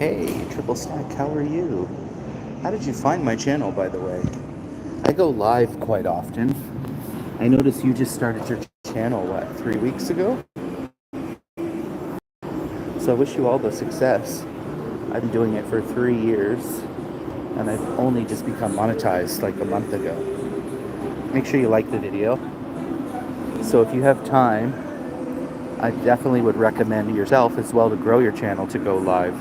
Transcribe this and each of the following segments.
Hey, Triple Stack, how are you? How did you find my channel, by the way? I go live quite often. I noticed you just started your channel, what, 3 weeks ago? So I wish you all the success. I've been doing it for 3 years, and I've only just become monetized like a month ago. Make sure you like the video. So if you have time, I definitely would recommend yourself as well to grow your channel to go live.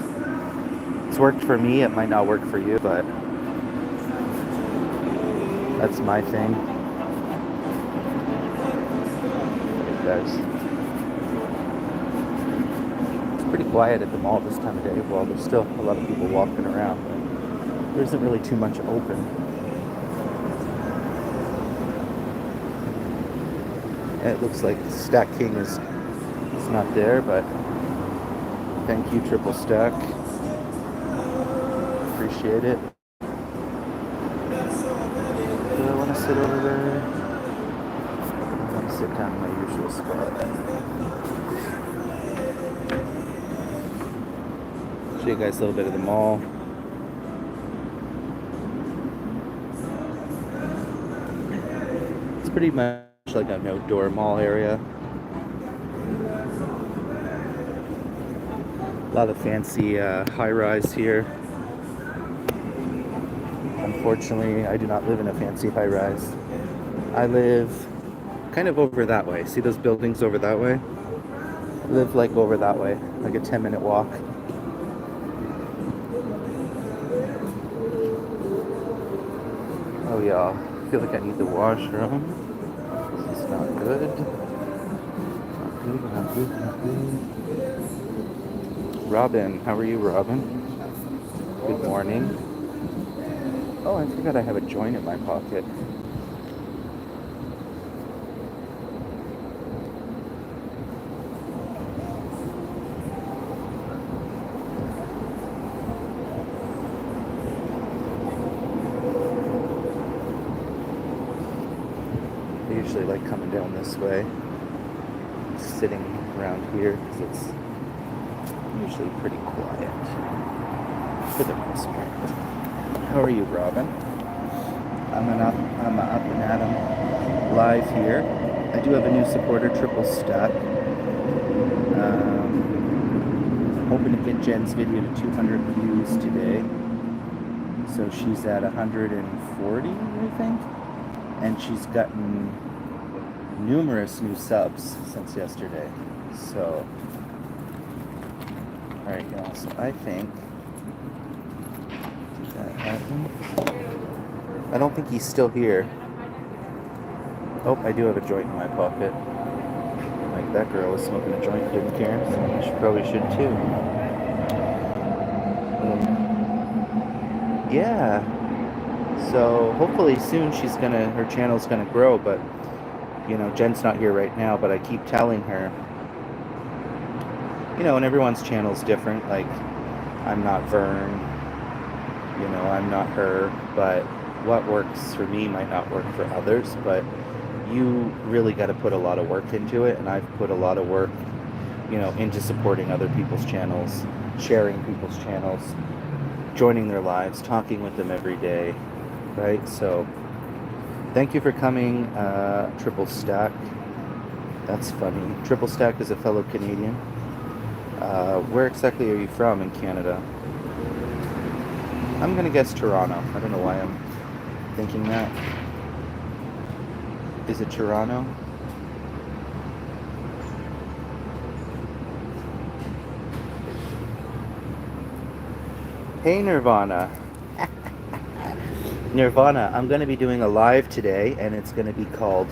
It's worked for me, it might not work for you, but that's my thing. Hey guys. It's pretty quiet at the mall this time of day. Well, there's still a lot of people walking around, but there isn't really too much open. It looks like Stack King is not there, but thank you, Triple Stack. Appreciate it. Do I want to sit over there? I want to sit down in my usual spot. Show you guys a little bit of the mall. It's pretty much like an outdoor mall area. A lot of fancy high-rise here. Unfortunately, I do not live in a fancy high-rise. I live kind of over that way. See those buildings over that way? I live like over that way, like a 10-minute walk. Oh yeah, I feel like I need the washroom. This is not good. Not good, not good, not good. Robin, how are you, Robin? Good morning. Oh, I forgot I have a joint in my pocket. I usually like coming down this way, sitting around here because it's usually pretty quiet for the most part. How are you, Robin? I'm up and at 'em live here. I do have a new supporter, Triple Stack. Hoping to get Jen's video to 200 views today. So she's at 140, I think. And she's gotten numerous new subs since yesterday. So, alright, y'all. So I think that happened. I don't think he's still here. Oh, I do have a joint in my pocket. Like that girl was smoking a joint, didn't care. So she probably should too. Yeah. So hopefully soon her channel's gonna grow, but you know, Jen's not here right now, but I keep telling her, you know, and everyone's channel's different. Like, I'm not Vern, you know, I'm not her, but what works for me might not work for others, but you really got to put a lot of work into it, and I've put a lot of work, you know, into supporting other people's channels, sharing people's channels, joining their lives, talking with them every day, right? So thank you for coming, Triple Stack. That's funny. Triple Stack is a fellow Canadian. Where exactly are you from in Canada? I'm gonna guess Toronto. I don't know why I'm thinking that. Is it Toronto? Hey, Nirvana. Nirvana, I'm going to be doing a live today, and it's going to be called,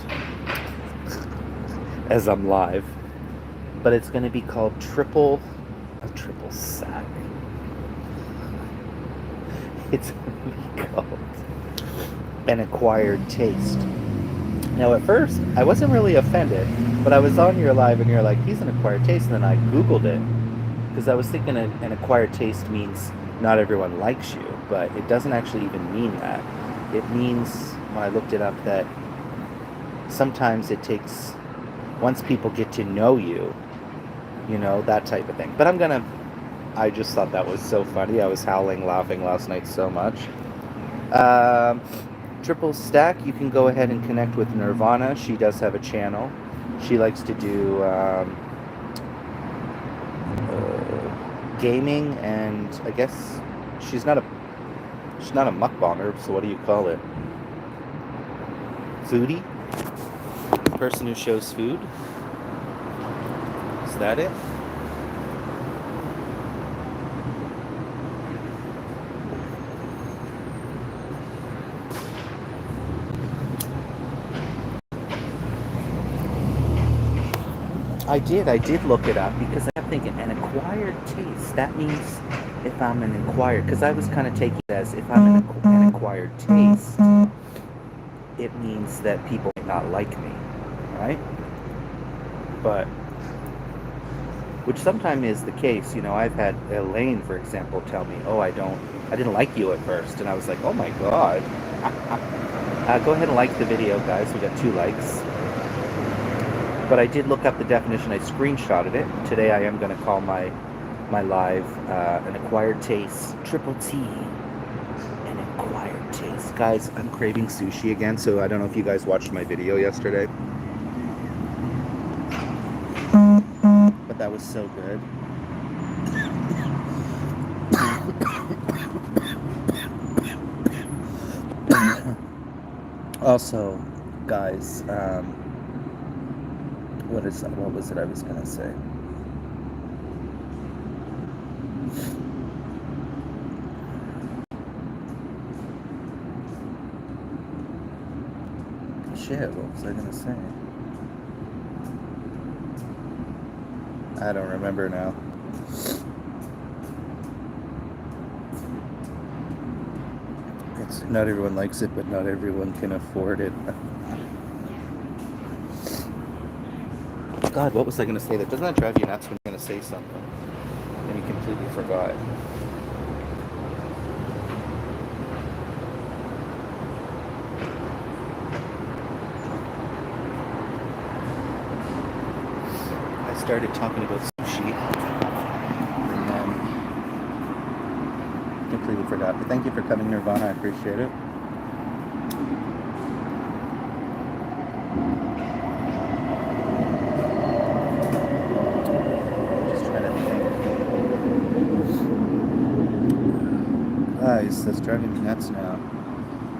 as I'm live, but it's going to be called Triple Sack. It's going to be called An Acquired Taste. Now, at first, I wasn't really offended, but I was on your live, and you're like, he's an acquired taste, and then I Googled it, because I was thinking an acquired taste means not everyone likes you, but it doesn't actually even mean that. It means, when I looked it up, that sometimes it takes, once people get to know you, you know, that type of thing. But I'm gonna I just thought that was so funny. I was howling laughing last night so much. Um, Triple Stack, you can go ahead and connect with Nirvana. She does have a channel. She likes to do gaming, and I guess she's not a she's not a mukbanger. So what do you call it? Foodie? Person who shows food? Is that it? I did look it up because I kept thinking an acquired taste. That means if I'm an acquired, because I was kind of taking it as if I'm an acquired taste, it means that people might not like me, right? But which sometimes is the case. You know, I've had Elaine, for example, tell me, "Oh, I didn't like you at first," and I was like, "Oh my god." Go ahead and like the video, guys. We got 2 likes. But I did look up the definition. I screenshotted it. Today I am going to call my live an acquired taste, triple T, an acquired taste. Guys, I'm craving sushi again, so I don't know if you guys watched my video yesterday. But that was so good. Also, guys, what was it I was gonna say? Shit, what was I gonna say? I don't remember now. It's not everyone likes it, but not everyone can afford it. God, what was I going to say? Doesn't that drive you nuts when you're going to say something and you completely forgot? I started talking about sushi and then completely forgot. But thank you for coming, Nirvana. I appreciate it. Guys, that's driving me nuts now.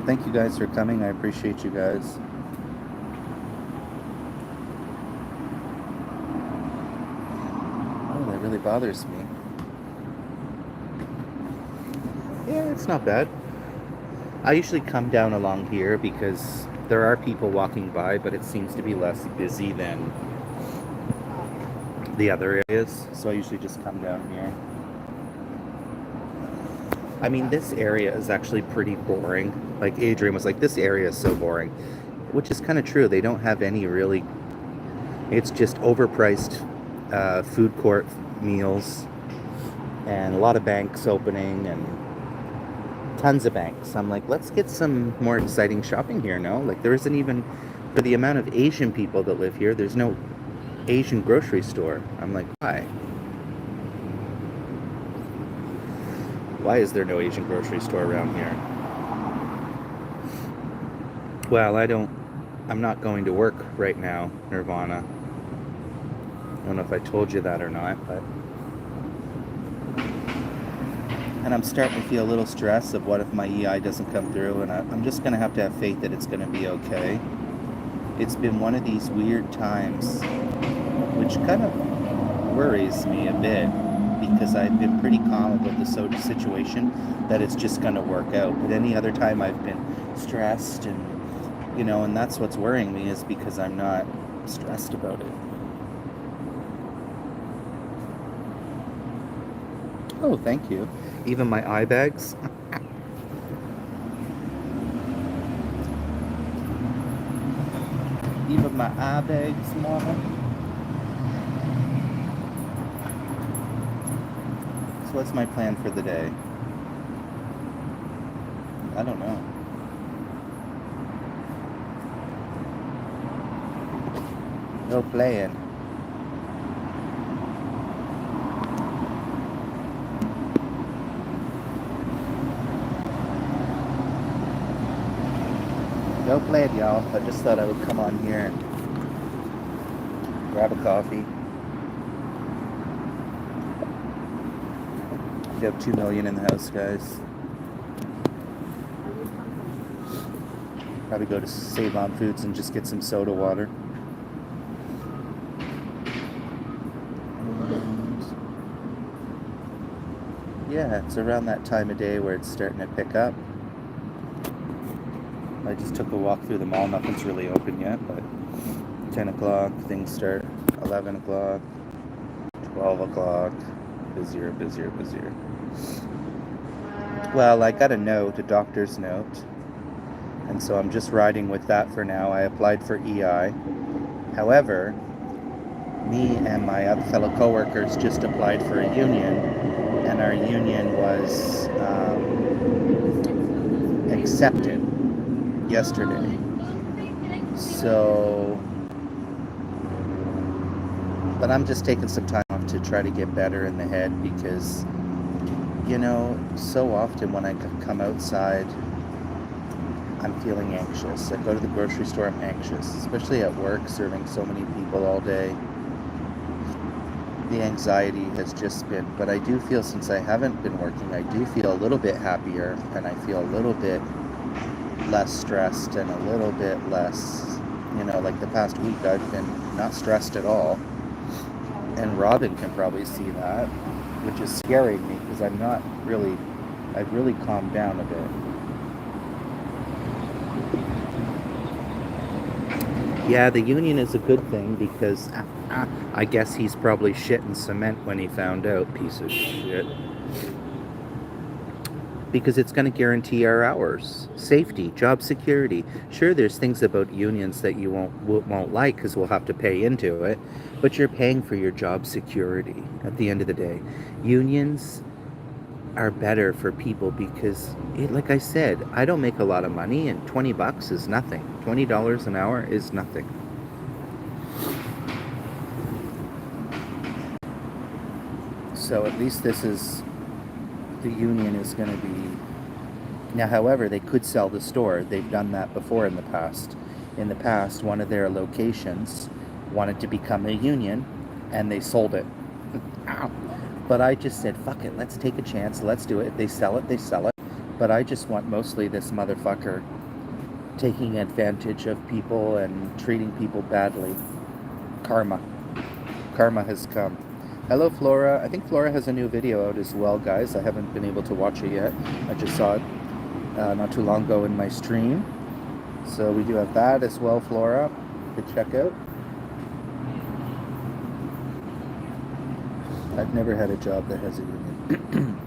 Thank you guys for coming. I appreciate you guys. Oh, that really bothers me. Yeah, it's not bad. I usually come down along here because there are people walking by, but it seems to be less busy than the other areas. So I usually just come down here. I mean, this area is actually pretty boring. Like Adrian was like, this area is so boring, which is kind of true. They don't have any really, it's just overpriced food court meals and a lot of banks opening and tons of banks. I'm like, let's get some more exciting shopping here, no? Like, there isn't even, for the amount of Asian people that live here, there's no Asian grocery store. I'm like, why? Why is there no Asian grocery store around here? Well, I'm not going to work right now, Nirvana. I don't know if I told you that or not, but... And I'm starting to feel a little stress of what if my EI doesn't come through, and I'm just going to have faith that it's going to be okay. It's been one of these weird times, which kind of worries me a bit, because I've been pretty calm about the situation, that it's just going to work out. But any other time I've been stressed, and, you know, and that's what's worrying me, is because I'm not stressed about it. Oh, thank you. Even my eye bags. Even my eye bags, mama. So what's my plan for the day? I don't know. No plan. Go play it, y'all. I just thought I would come on here and grab a coffee. We have 2 million in the house, guys. Probably go to Save On Foods and just get some soda water. And yeah, it's around that time of day where it's starting to pick up. I just took a walk through the mall. Nothing's really open yet, but 10 o'clock, things start. 11 o'clock, 12 o'clock, busier. Well, I got a note, a doctor's note, and so I'm just riding with that for now. I applied for EI. However, me and my other fellow coworkers just applied for a union, and our union was accepted yesterday. So, but I'm just taking some time off to try to get better in the head because, you know, so often when I come outside, I'm feeling anxious. I go to the grocery store, I'm anxious, especially at work, serving so many people all day. The anxiety has just been, but I do feel since I haven't been working, I do feel a little bit happier, and I feel a little bit less stressed and a little bit less, you know, like the past week I've been not stressed at all. And Robin can probably see that, which is scaring me because I've really calmed down a bit. Yeah, the union is a good thing because I guess he's probably shitting cement when he found out, piece of shit. Because it's going to guarantee our hours, safety, job security. Sure, there's things about unions that you won't like because we'll have to pay into it, but you're paying for your job security at the end of the day. Unions are better for people because, like I said, I don't make a lot of money, and $20 is nothing. $20 an hour is nothing. So at least the union is going to be. Now, however, they could sell the store. They've done that before in the past. In the past, one of their locations wanted to become a union, and they sold it. Ow. But I just said, fuck it, let's take a chance, let's do it. If they sell it, they sell it. But I just want mostly this motherfucker taking advantage of people and treating people badly. Karma. Karma has come. Hello, Flora. I think Flora has a new video out as well, guys. I haven't been able to watch it yet. I just saw it not too long ago in my stream. So we do have that as well, Flora, to check out. I've never had a job that has a union.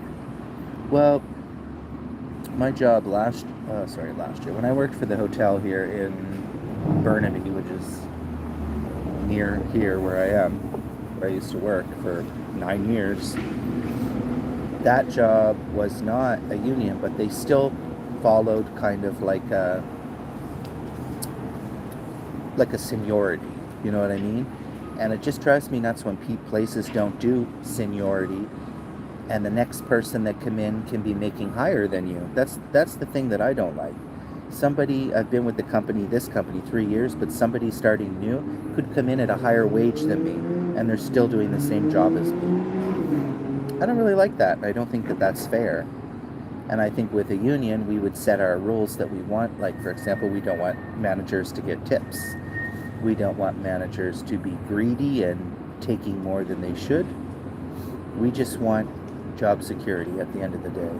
Well, my job last year, when I worked for the hotel here in Burnaby, which is near here where I am, where I used to work for 9 years, that job was not a union, but they still followed kind of like a seniority, you know what I mean? And it just drives me nuts when places don't do seniority and the next person that come in can be making higher than you. That's the thing that I don't like. I've been with this company 3 years, but somebody starting new could come in at a higher wage than me and they're still doing the same job as me. I don't really like that. I don't think that that's fair. And I think with a union, we would set our rules that we want. Like, for example, we don't want managers to get tips. We don't want managers to be greedy and taking more than they should. We just want job security at the end of the day.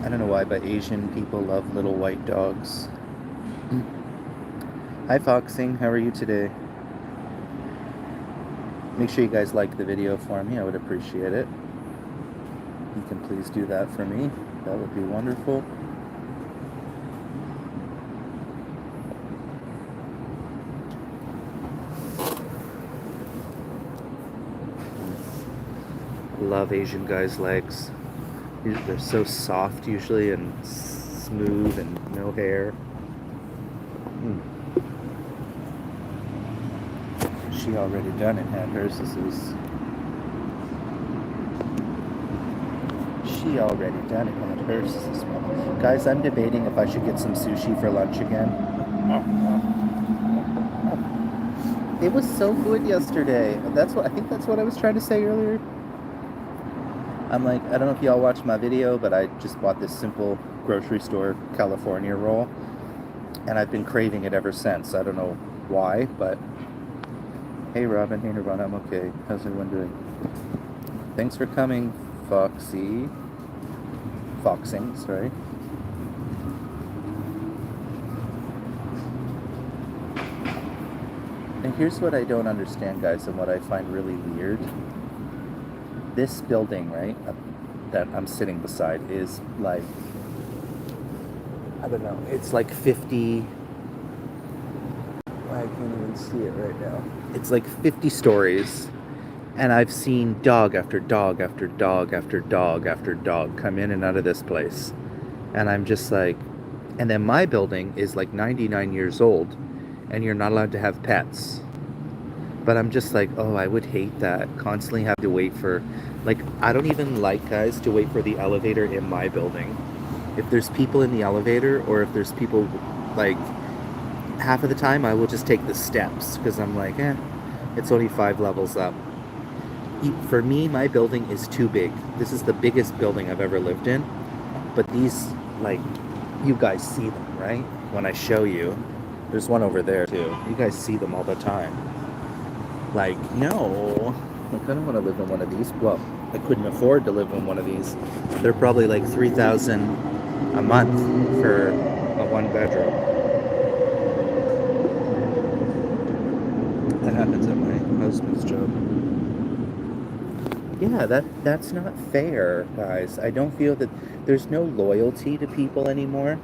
I don't know why, but Asian people love little white dogs. Hi Foxing, how are you today? Make sure you guys like the video for me, I would appreciate it. You can please do that for me, that would be wonderful. Love Asian guys' legs. They're so soft usually and smooth and no hair. She already done it, had hers. She already done it, had hers as well. Guys, I'm debating if I should get some sushi for lunch again. It was so good yesterday. I think that's what I was trying to say earlier. I'm like, I don't know if y'all watched my video, but I just bought this simple grocery store California roll, and I've been craving it ever since. I don't know why, but hey Robin, hey Nirvana, I'm okay. How's everyone doing? Thanks for coming, Foxing, sorry. And here's what I don't understand, guys, and what I find really weird. This building, right, that I'm sitting beside is like, I don't know, it's like 50, I can't even see it right now. It's like 50 stories, and I've seen dog after dog after dog after dog after dog come in and out of this place. And I'm just like, and then my building is like 99 years old, and you're not allowed to have pets. But I'm just like, oh, I would hate that. Constantly have to wait for, like, I don't even like, guys, to wait for the elevator in my building. If there's people in the elevator, or if there's people, like, half of the time I will just take the steps, because I'm like, it's only 5 levels up. For me, my building is too big. This is the biggest building I've ever lived in. But these, like, you guys see them, right? When I show you, there's one over there too. You guys see them all the time. Like, no, I kind of want to live in one of these. Well, I couldn't afford to live in one of these. They're probably like $3,000 a month for a 1-bedroom. That happens at my husband's job. Yeah, that's not fair, guys. I don't feel that there's no loyalty to people anymore.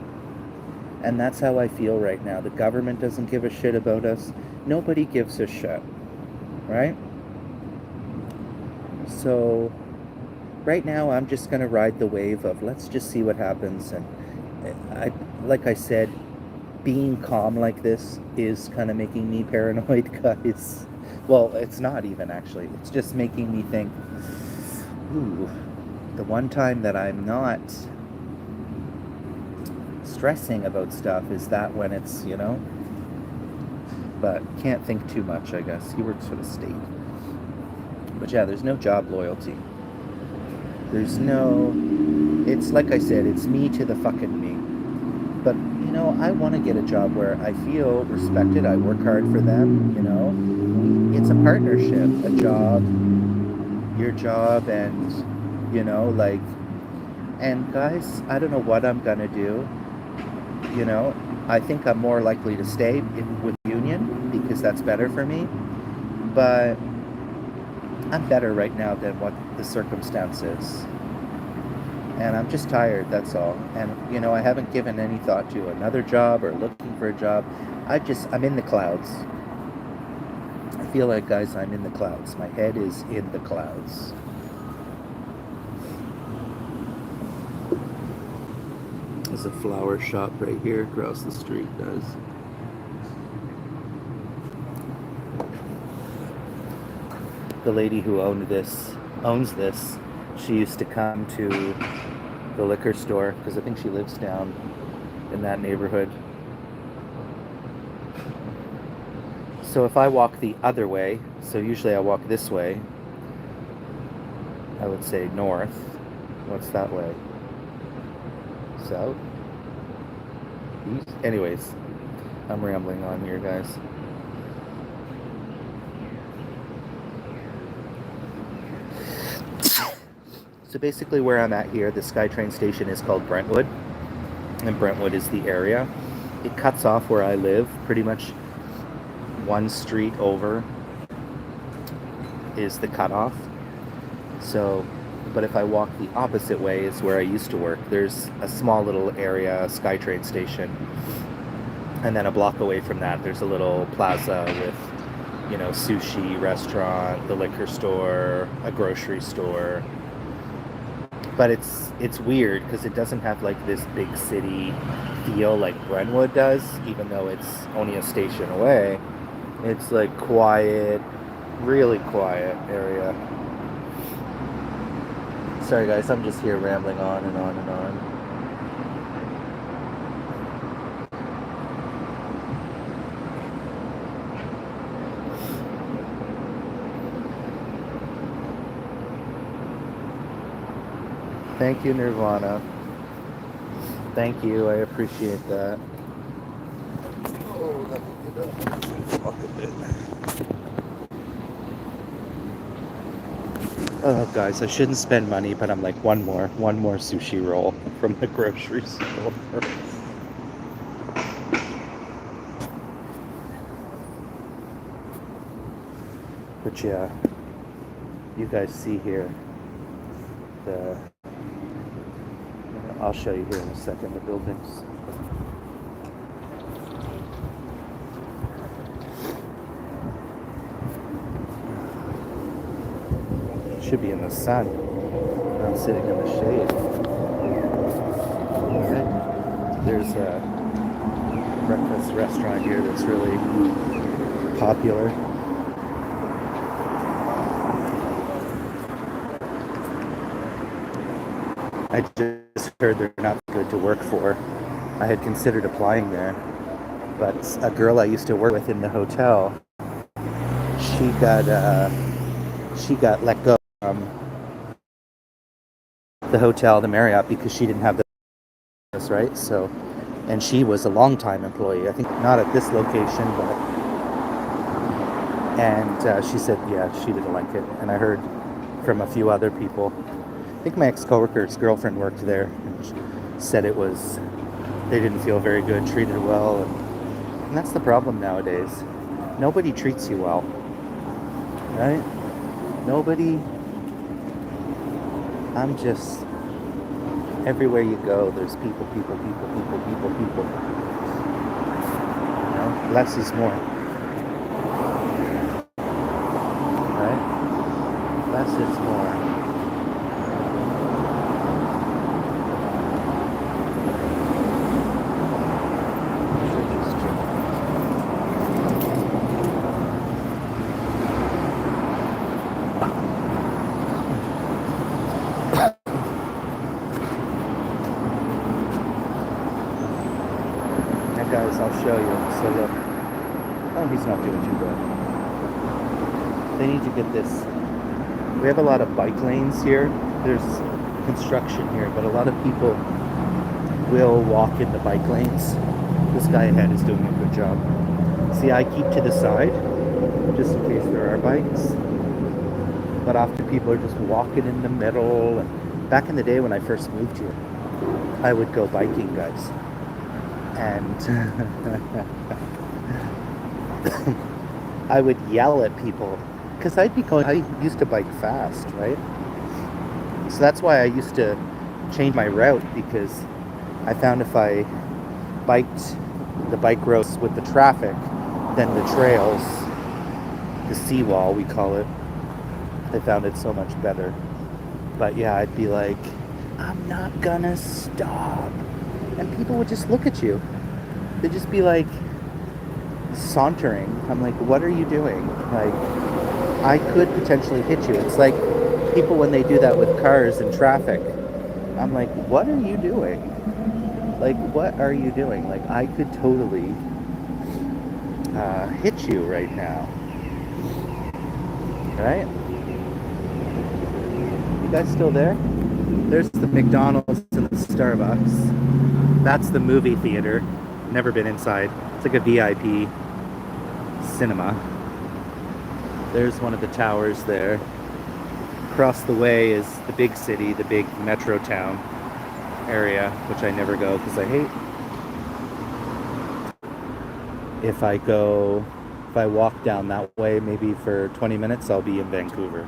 And that's how I feel right now. The government doesn't give a shit about us. Nobody gives a shit. Right? So right now I'm just going to ride the wave of let's just see what happens. And like I said, being calm like this is kind of making me paranoid, guys. Well, it's not even actually. It's just making me think, ooh, the one time that I'm not stressing about stuff is that when it's, but can't think too much, I guess. He works for the state. But yeah, there's no job loyalty. There's no, it's like I said, it's me to the fucking me. But, I want to get a job where I feel respected. I work hard for them, It's a partnership, a job, your job, and, and guys, I don't know what I'm going to do. I think I'm more likely to stay with union because that's better for me. But I'm better right now than what the circumstance is. And I'm just tired, that's all. And, I haven't given any thought to another job or looking for a job. I'm in the clouds. I feel like, guys, I'm in the clouds. My head is in the clouds. There's a flower shop right here across the street, guys. The lady who owns this, she used to come to the liquor store because I think she lives down in that neighborhood. So if I walk the other way, so usually I walk this way, I would say north. What's that way? South? East? Anyways, I'm rambling on here, guys. So basically where I'm at here, the SkyTrain station is called Brentwood, and Brentwood is the area. It cuts off where I live, pretty much one street over is the cutoff. So, but if I walk the opposite way is where I used to work. There's a small little area, a SkyTrain station, and then a block away from that there's a little plaza with, sushi, restaurant, the liquor store, a grocery store. but it's weird because it doesn't have like this big city feel like Brentwood does, even though it's only a station away. It's like quiet, really quiet area. Sorry guys, I'm just here rambling on and on and on. Thank you, Nirvana. Thank you, I appreciate that. Oh, let me get up. Walk a bit. Oh, guys, I shouldn't spend money, but I'm like, one more sushi roll from the grocery store. But yeah, you guys see here the. I'll show you here in a second the buildings. Should be in the sun. I'm sitting in the shade. Okay. There's a breakfast restaurant here that's really popular. I just heard they're not good to work for. I had considered applying there, but a girl I used to work with in the hotel, she got let go from the hotel, the Marriott, because she didn't have the business, right? So, and she was a long-time employee. I think not at this location, but and she said, yeah, she didn't like it. And I heard from a few other people. I think my ex-coworker's girlfriend worked there, and she said it was they didn't feel very good, treated her well, and that's the problem nowadays. Nobody treats you well, right? Nobody. I'm just everywhere you go, there's people. You know, less is more, right? Less is more. Guys, I'll show you. So look, oh, he's not doing too bad. They need to get this. We have a lot of bike lanes here. There's construction here, but a lot of people will walk in the bike lanes. This guy ahead is doing a good job. See, I keep to the side, just in case there are bikes. But often people are just walking in the middle. And back in the day when I first moved here, I would go biking, guys. And I would yell at people because I used to bike fast, right? So that's why I used to change my route, because I found if I biked the bike roads with the traffic, then the trails, the seawall we call it, I found it so much better. But yeah, I'd be like, I'm not gonna stop. And people would just look at you. They'd just be like sauntering. I'm like, what are you doing? Like, I could potentially hit you. It's like people when they do that with cars in traffic. I'm like, what are you doing? Like, what are you doing? Like, I could totally hit you right now. Right? You guys still there? There's the McDonald's and the Starbucks. That's the movie theater. Never been inside. It's like a VIP cinema. There's one of the towers there. Across the way is the big city, the big metro town area, which I never go because I hate. If I walk down that way, maybe for 20 minutes, I'll be in Vancouver.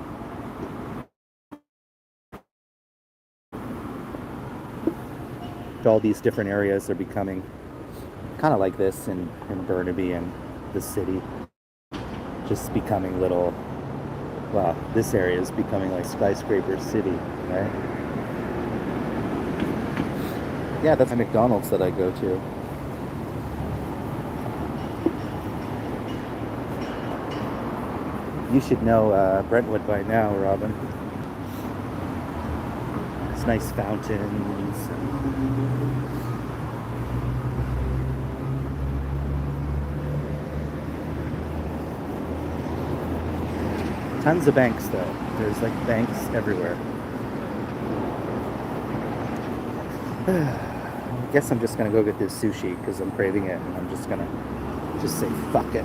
All these different areas are becoming kind of like this in Burnaby and the city. Just becoming little, well, this area is becoming like skyscraper city, right? Yeah, that's my McDonald's that I go to. You should know Brentwood by now, Robin. It's nice fountains. Tons of banks, though. There's like banks everywhere. I guess I'm just gonna go get this sushi because I'm craving it, and I'm just gonna just say fuck it.